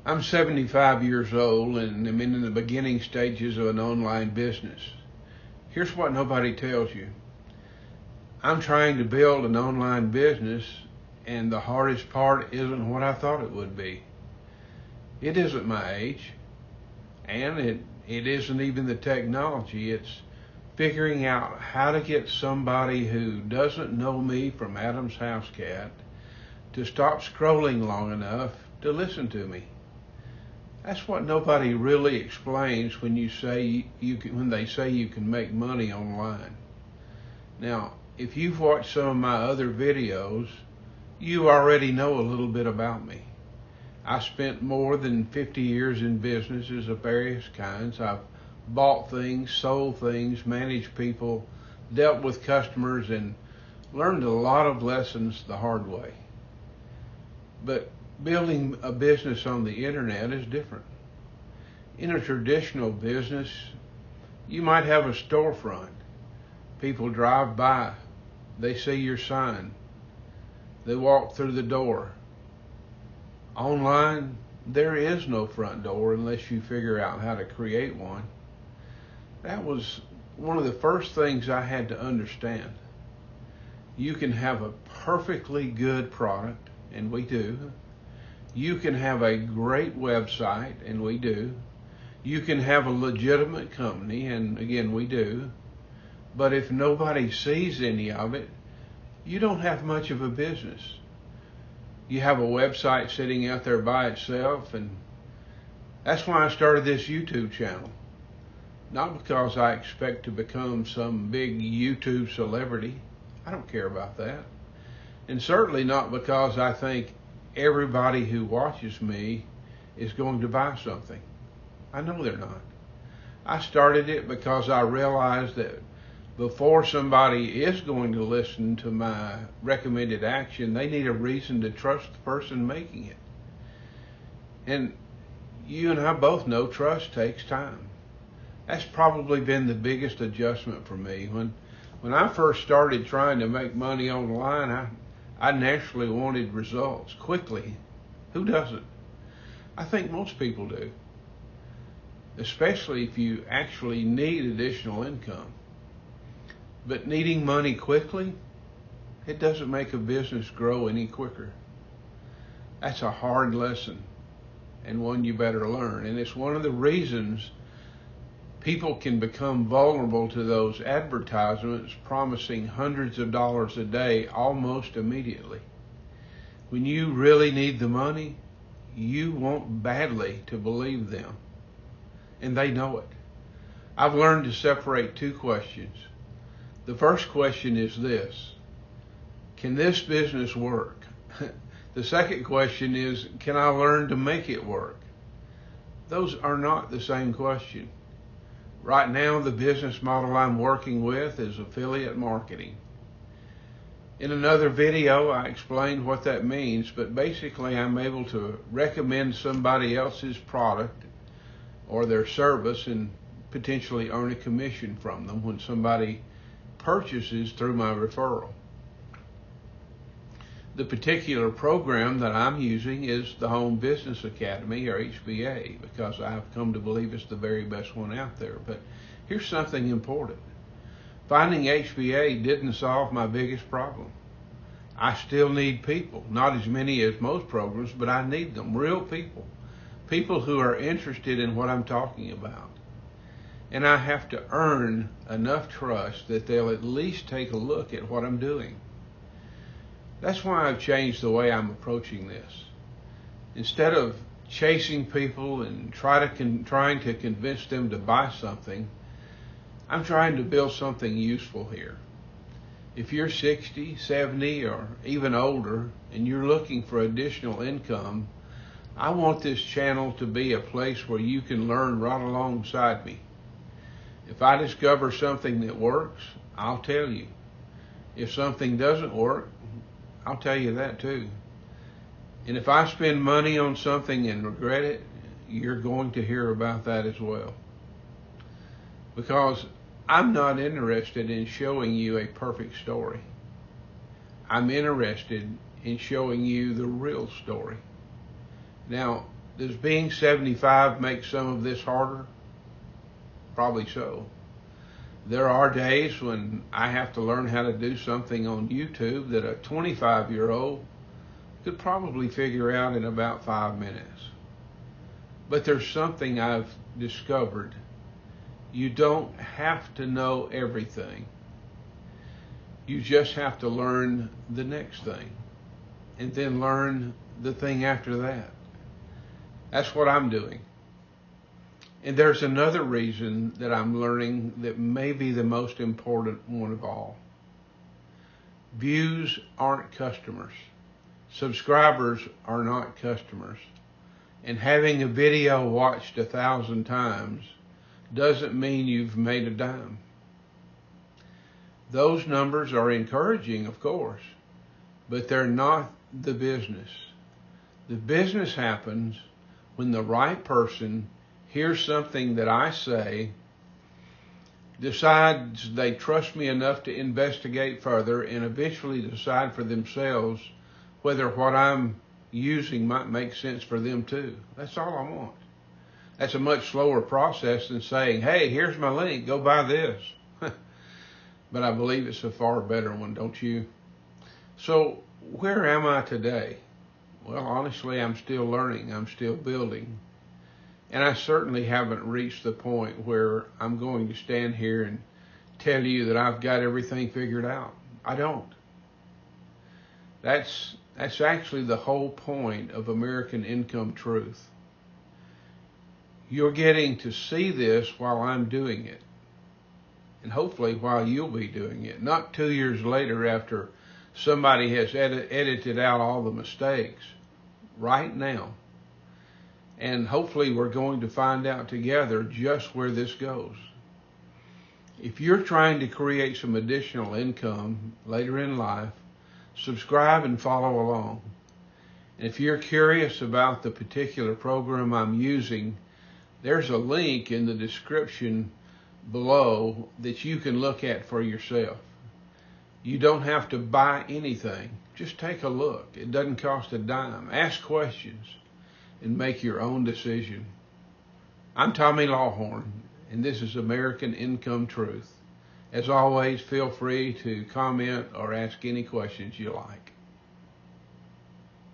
I'm 75 years old and I'm in the beginning stages of an online business. Here's what nobody tells you. I'm trying to build an online business, and the hardest part isn't what I thought it would be. It isn't my age, and it isn't even the technology. It's figuring out how to get somebody who doesn't know me from Adam's house cat to stop scrolling long enough to listen to me. That's what nobody really explains when they say you can make money online. Now, if you've watched some of my other videos, you already know a little bit about me. I spent more than 50 years in businesses of various kinds. I've bought things, sold things, managed people, dealt with customers, and learned a lot of lessons the hard way. But building a business on the internet is different. In a traditional business, you might have a storefront. People drive by, they see your sign, they walk through the door. Online, there is no front door unless you figure out how to create one. That was one of the first things I had to understand. You can have a perfectly good product, and we do. You can have a great website, and we do. You can have a legitimate company, and again, we do. But if nobody sees any of it, you don't have much of a business. You have a website sitting out there by itself, and that's why I started this YouTube channel. Not because I expect to become some big YouTube celebrity. I don't care about that. And certainly not because I think everybody who watches me is going to buy something. I know they're not. I started it because I realized that before somebody is going to listen to my recommended action, they need a reason to trust the person making it. And you and I both know trust takes time. That's probably been the biggest adjustment for me. When I first started trying to make money online, I naturally wanted results quickly. Who doesn't? I think most people do, especially if you actually need additional income. But needing money quickly, it doesn't make a business grow any quicker. That's a hard lesson, and one you better learn. And it's one of the reasons people can become vulnerable to those advertisements promising hundreds of dollars a day almost immediately. When you really need the money, you want badly to believe them, and they know it. I've learned to separate two questions. The first question is this: can this business work? The second question is, can I learn to make it work? Those are not the same question. Right now, the business model I'm working with is affiliate marketing. In another video, I explained what that means, but basically I'm able to recommend somebody else's product or their service and potentially earn a commission from them when somebody purchases through my referral. The particular program that I'm using is the Home Business Academy, or HBA, because I've come to believe it's the very best one out there. But here's something important. Finding HBA didn't solve my biggest problem. I still need people, not as many as most programs, but I need them, real people, people who are interested in what I'm talking about. And I have to earn enough trust that they'll at least take a look at what I'm doing. That's why I've changed the way I'm approaching this. Instead of chasing people and trying to convince them to buy something, I'm trying to build something useful here. If you're 60, 70, or even older, and you're looking for additional income, I want this channel to be a place where you can learn right alongside me. If I discover something that works, I'll tell you. If something doesn't work, I'll tell you that too. And if I spend money on something and regret it, you're going to hear about that as well. Because I'm not interested in showing you a perfect story. I'm interested in showing you the real story. Now, Does being 75 make some of this harder? Probably so. There are days when I have to learn how to do something on YouTube that a 25-year-old could probably figure out in about 5 minutes. But there's something I've discovered. You don't have to know everything. You just have to learn the next thing, and then learn the thing after that. That's what I'm doing. And there's another reason that I'm learning that may be the most important one of all. Views aren't customers. Subscribers are not customers. And having a video watched 1,000 times doesn't mean you've made a dime. Those numbers are encouraging, of course, but they're not the business. The business happens when the right person hears something that I say, decides they trust me enough to investigate further, and eventually decide for themselves whether what I'm using might make sense for them too. That's all I want. That's a much slower process than saying, hey, here's my link, go buy this. But I believe it's a far better one, don't you? So where am I today? Well, honestly, I'm still learning. I'm still building. And I certainly haven't reached the point where I'm going to stand here and tell you that I've got everything figured out. I don't. That's actually the whole point of American Income Truth. You're getting to see this while I'm doing it. And hopefully while you'll be doing it. Not 2 years later after somebody has edited out all the mistakes. Right now. And hopefully we're going to find out together just where this goes. If you're trying to create some additional income later in life, subscribe and follow along. And if you're curious about the particular program I'm using, there's a link in the description below that you can look at for yourself. You don't have to buy anything. Just take a look. It doesn't cost a dime. Ask questions and make your own decision. I'm Tommy Lawhorn, and this is American Income Truth. As always, feel free to comment or ask any questions you like.